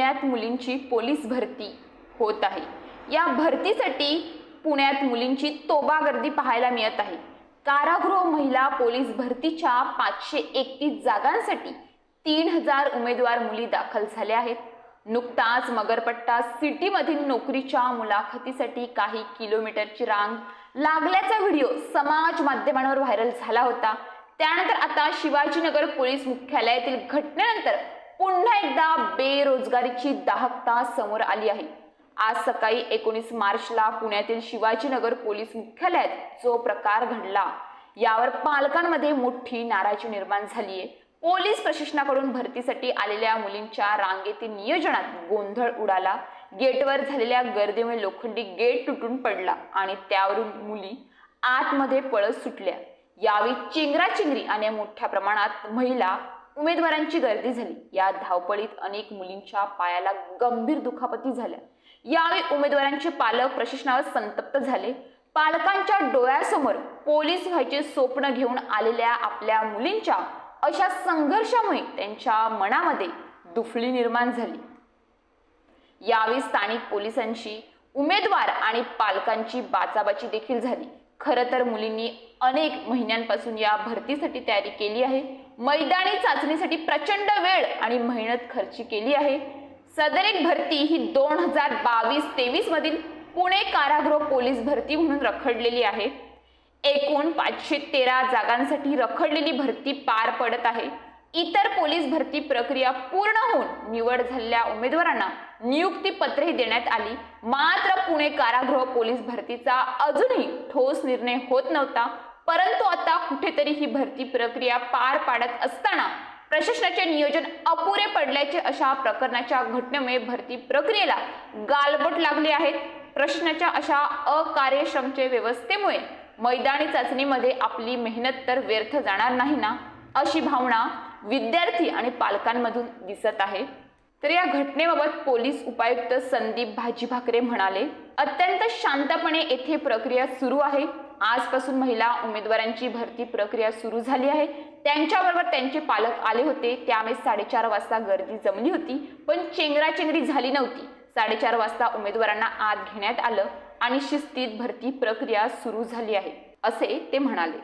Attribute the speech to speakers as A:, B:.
A: पुण्यात मुलींची पोलीस भरती होत आहे। या भरतीसाठी पुण्यात मुलींची तोबा गर्दी पाहायला मिळत आहे। कारागृह महिला पोलीस भरतीच्या 531 जागांसाठी 3000 उमेदवार मुली दाखल झाल्या आहेत। नुकताच मगरपट्टा सिटीमधील नोकरीच्या मुलाखतीसाठी काही किलोमीटरची रांग लागल्याचा व्हिडिओ समाज माध्यमांवर व्हायरल झाला होता। त्यानंतर आता शिवाजीनगर पोलीस मुख्यालयातील घटनेनंतर पुन्हा एकदा बेरोजगारीची दाहकता समोर आली आहे। आज सकाळी 19 मार्चला पुण्यातील शिवाजीनगर पोलीस मुख्यालयात जो प्रकार घडला यावर पालकांमध्ये मोठी नाराजी निर्माण झाली आहे। पोलीस प्रशिक्षणाकडून भरतीसाठी आलेल्या मुलींच्या रांगेतील नियोजनात गोंधळ उडाला। गेटवर झालेल्या गर्दीमुळे लोखंडी गेट तुटून पडला आणि त्यावरून मुली आतमध्ये पळत सुटल्या। यावेळी चेंगराचेंगरी आणि मोठ्या प्रमाणात महिला उमेदवारांची गर्दी झाली। या धावपळीत अनेक मुलींच्या पायाला गंभीर दुखापती झाल्या। यावेळी उमेदवारांचे पालक प्रशिक्षणावर संतप्त झाले। पालकांच्या डोळ्यासमोर पोलीस व्हायचे स्वप्न घेऊन आलेल्या आपल्या मुलींच्या अशा संघर्षामुळे त्यांच्या मनामध्ये दुफळी निर्माण झाली। यावेळी स्थानिक पोलिसांची उमेदवार आणि पालकांची बाचाबाची देखील झाली। खरं तर मुलींनी अनेक महिन्यांपासून या भरतीसाठी तयारी केली आहे। मैदानी चाचणीसाठी प्रचंड वेळ आणि मेहनत खर्च केली आहे। सदर एक भरती ही 2022-23 मधील पुणे कारागृह पोलीस भरती म्हणून रखडलेली आहे। एकूण 513 जागांसाठी रखडलेली भरती पार पडत आहे। इतर पोलीस भरती प्रक्रिया पूर्ण होऊन निवड झालेल्या उमेदवारांना नियुक्ती पत्रेही देण्यात आली। मात्र पुणे कारागृह पोलीस भरतीचा अजूनही ठोस निर्णय होत नव्हता। परंतु आता कुठेतरी ही भरती प्रक्रिया पार पाडत असताना प्रशासनाचे नियोजन अपुरे पडल्याचे अशा प्रकरणाच्या घटनेमुळे भरती प्रक्रियेला गालबोट लागले आहेत। प्रशासनाच्या अशा अकार्यक्षमते व्यवस्थेमुळे मैदानी चाचणीमध्ये आपली मेहनत तर व्यर्थ जाणार नाही ना, अशी भावना विद्यार्थी आणि पालकांमधून दिसत आहे। तर या घटनेबाबत पोलीस उपायुक्त संदीप भाजीभाकरे म्हणाले, अत्यंत शांतपणे येथे प्रक्रिया सुरू आहे। आजपासून महिला उमेदवारांची भरती प्रक्रिया सुरू झाली आहे। त्यांच्याबरोबर त्यांचे पालक आले होते। त्यामुळे 4:30 वाजता गर्दी जमली होती, पण चेंगराचेंगरी झाली नव्हती। 4:30 वाजता उमेदवारांना आत घेण्यात आलं आणि शिस्तीत भरती प्रक्रिया सुरू झाली आहे, असे ते म्हणाले।